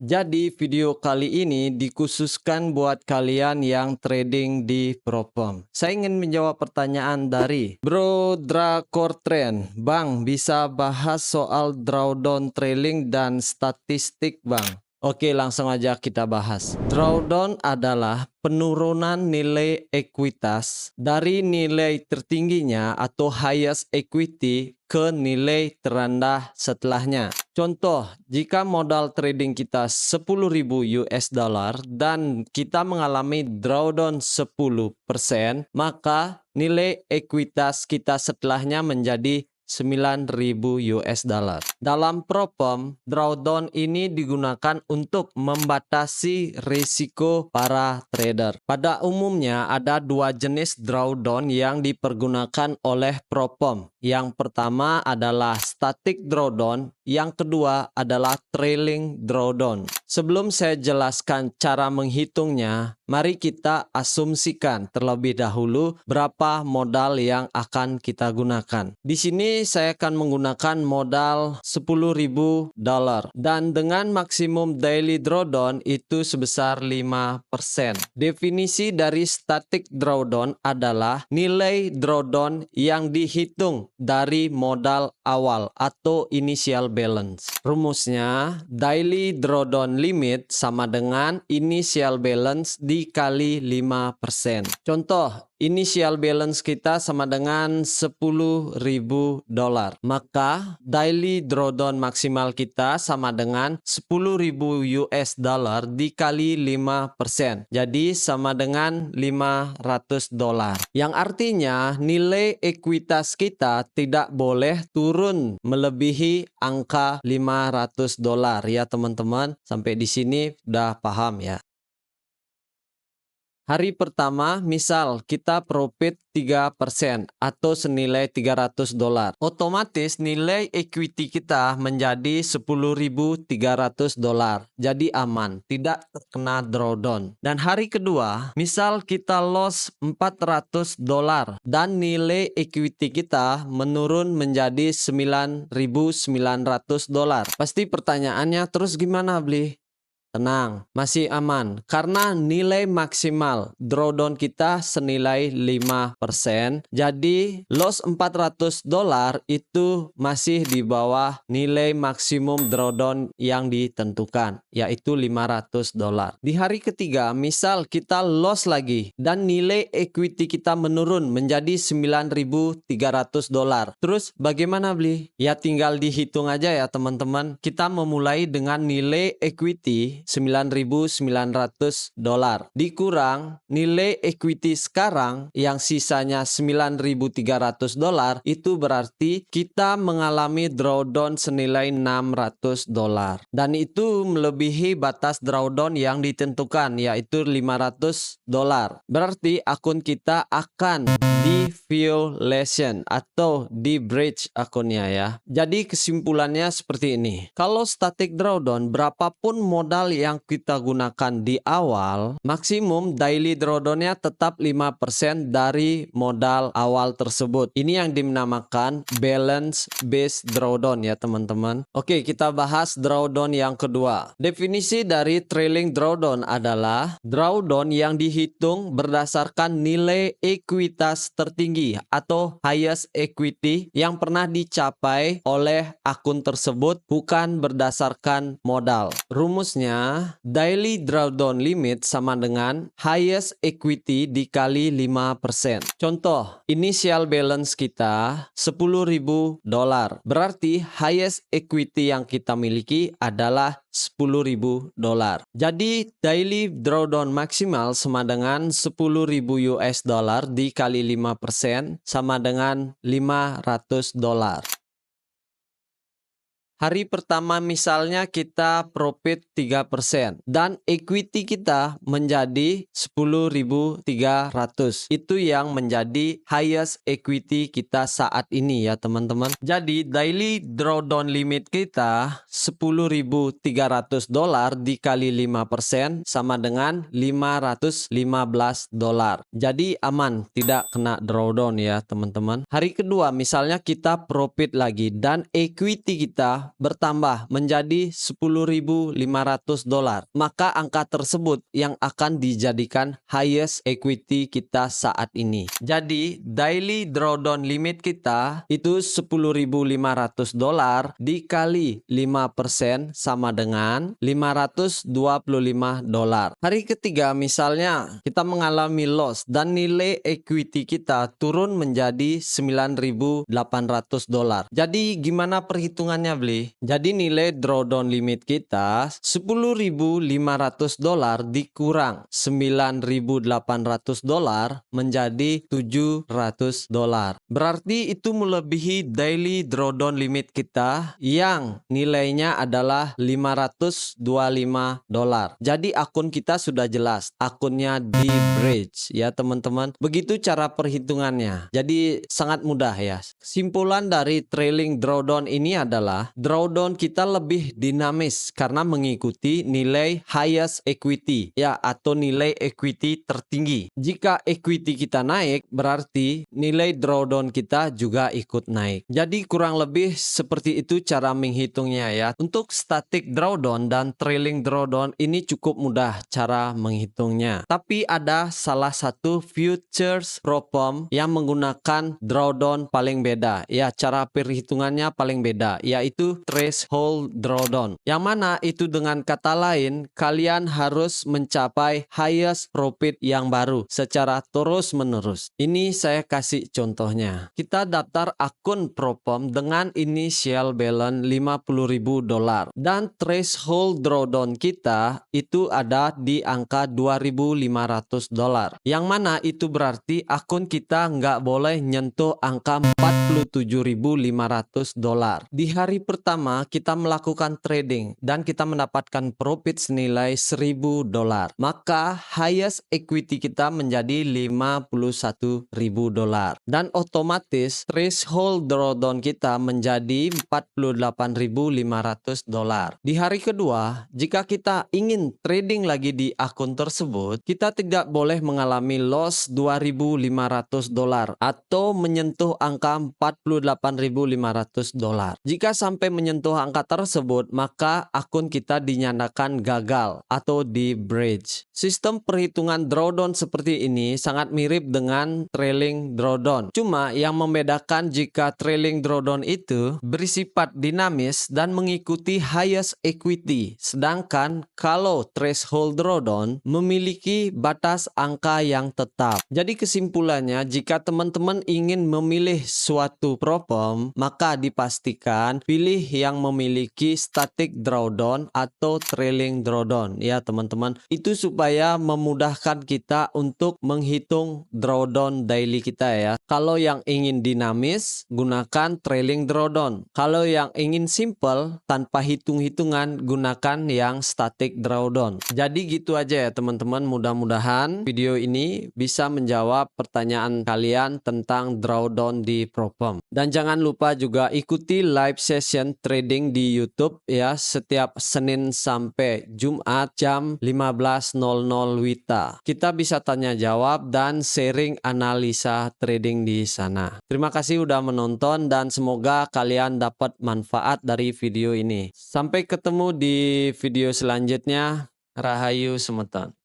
Jadi video kali ini dikhususkan buat kalian yang trading di Propom. Saya ingin menjawab pertanyaan dari Bro Drakortren. Bang, bisa bahas soal drawdown trailing dan statistik, Bang? Oke, langsung aja kita bahas. Drawdown adalah penurunan nilai ekuitas dari nilai tertingginya atau highest equity ke nilai terendah setelahnya. Contoh, jika modal trading kita 10.000 US dollar dan kita mengalami drawdown 10%, maka nilai ekuitas kita setelahnya menjadi 9.000 US dollar. Dalam Propom, drawdown ini digunakan untuk membatasi risiko para trader. Pada umumnya ada dua jenis drawdown yang dipergunakan oleh Propom. Yang pertama adalah static drawdown, yang kedua adalah trailing drawdown. Sebelum saya jelaskan cara menghitungnya, mari kita asumsikan terlebih dahulu berapa modal yang akan kita gunakan. Di sini saya akan menggunakan modal 10.000 dolar dan dengan maksimum daily drawdown itu sebesar 5%. Definisi dari static drawdown adalah nilai drawdown yang dihitung dari modal awal atau initial balance. Rumusnya, daily drawdown limit sama dengan initial balance dikali 5%. Contoh, initial balance kita sama dengan 10.000 dolar. Maka daily drawdown maksimal kita sama dengan 10.000 US dollar dikali 5%. Jadi sama dengan 500 dolar. Yang artinya nilai ekuitas kita tidak boleh turun melebihi angka 500 dolar ya teman-teman. Sampai di sini udah paham ya. Hari pertama, misal kita profit 3% atau senilai 300 dolar. Otomatis nilai equity kita menjadi 10.300 dolar. Jadi aman, tidak terkena drawdown. Dan hari kedua, misal kita loss 400 dolar dan nilai equity kita menurun menjadi 9.900 dolar. Pasti pertanyaannya terus gimana beli? Tenang, masih aman karena nilai maksimal drawdown kita senilai 5%. Jadi loss 400 dolar itu masih di bawah nilai maksimum drawdown yang ditentukan, yaitu 500 dolar. Di hari ketiga, misal kita loss lagi dan nilai equity kita menurun menjadi 9.300 dolar. Terus bagaimana beli? Ya tinggal dihitung aja ya teman-teman. Kita memulai dengan nilai equity 9.900 dolar dikurang nilai equity sekarang yang sisanya 9.300 dolar, itu berarti kita mengalami drawdown senilai 600 dolar dan itu melebihi batas drawdown yang ditentukan yaitu 500 dolar. Berarti akun kita akan di violation atau di breach akunnya ya. Jadi kesimpulannya seperti ini. Kalau static drawdown, berapapun modal yang kita gunakan di awal, maksimum daily drawdownnya tetap 5% dari modal awal tersebut. Ini yang dinamakan balance based drawdown ya teman-teman. Oke, kita bahas drawdown yang kedua. Definisi dari trailing drawdown adalah drawdown yang dihitung berdasarkan nilai ekuitas tertinggi atau highest equity yang pernah dicapai oleh akun tersebut, bukan berdasarkan modal. Rumusnya, daily drawdown limit sama dengan highest equity dikali 5%. Contoh, initial balance kita 10.000 dolar. Berarti highest equity yang kita miliki adalah 10.000 dolar. Jadi daily drawdown maksimal sama dengan 10.000 US dollar dikali 5% sama dengan 500 dolar. Hari pertama misalnya kita profit 3% dan equity kita menjadi 10.300. Itu yang menjadi highest equity kita saat ini ya teman-teman. Jadi daily drawdown limit kita 10.300 dolar dikali 5% sama dengan 515 dolar. Jadi aman, tidak kena drawdown ya teman-teman. Hari kedua misalnya kita profit lagi dan equity kita kita bertambah menjadi $10.500, maka angka tersebut yang akan dijadikan highest equity kita saat ini. Jadi daily drawdown limit kita itu $10.500 dikali 5% sama dengan $525. Hari ketiga misalnya kita mengalami loss dan nilai equity kita turun menjadi $9.800. Jadi gimana perhitungannya, Bli? Jadi nilai drawdown limit kita $10.500 dikurang $9.800 menjadi $700. Berarti itu melebihi daily drawdown limit kita yang nilainya adalah $525. Jadi akun kita sudah jelas, akunnya di bridge ya teman-teman. Begitu cara perhitungannya. Jadi sangat mudah ya. Simpulan dari trailing drawdown ini adalah drawdown kita lebih dinamis karena mengikuti nilai highest equity ya, atau nilai equity tertinggi. Jika equity kita naik, berarti nilai drawdown kita juga ikut naik. Jadi kurang lebih seperti itu cara menghitungnya ya. Untuk static drawdown dan trailing drawdown ini cukup mudah cara menghitungnya. Tapi ada salah satu futures propom yang menggunakan drawdown paling beda ya, cara perhitungannya paling beda, yaitu threshold drawdown, yang mana itu dengan kata lain kalian harus mencapai highest profit yang baru secara terus menerus. Ini saya kasih contohnya. Kita daftar akun propom dengan initial balance $50.000 dan threshold drawdown kita itu ada di angka $2.500, yang mana itu berarti akun kita nggak boleh nyentuh angka $47.500. Di hari pertama kita melakukan trading dan kita mendapatkan profit senilai $1.000, maka highest equity kita menjadi $51.000 dan otomatis threshold drawdown kita menjadi $48.500. Di hari kedua, jika kita ingin trading lagi di akun tersebut, kita tidak boleh mengalami loss $2.500 atau menyentuh angka $48.500. Jika sampai menyentuh angka tersebut, maka akun kita dinyatakan gagal atau di bridge. Sistem perhitungan drawdown seperti ini sangat mirip dengan trailing drawdown. Cuma yang membedakan jika trailing drawdown itu bersifat dinamis dan mengikuti highest equity, sedangkan kalau threshold drawdown memiliki batas angka yang tetap. Jadi kesimpulannya, jika teman-teman ingin memilih suatu propom, maka dipastikan pilih yang memiliki static drawdown atau trailing drawdown ya teman-teman. Itu supaya memudahkan kita untuk menghitung drawdown daily kita ya. Kalau yang ingin dinamis, gunakan trailing drawdown. Kalau yang ingin simple tanpa hitung-hitungan, gunakan yang static drawdown. Jadi gitu aja ya teman-teman. Mudah-mudahan video ini bisa menjawab pertanyaan kalian tentang drawdown di propom. Dan jangan lupa juga ikuti live session trading di YouTube ya, setiap Senin sampai Jumat jam 15.00 WITA. Kita bisa tanya jawab dan sharing analisa trading di sana. Terima kasih udah menonton dan semoga kalian dapat manfaat dari video ini. Sampai ketemu di video selanjutnya. Rahayu semeton.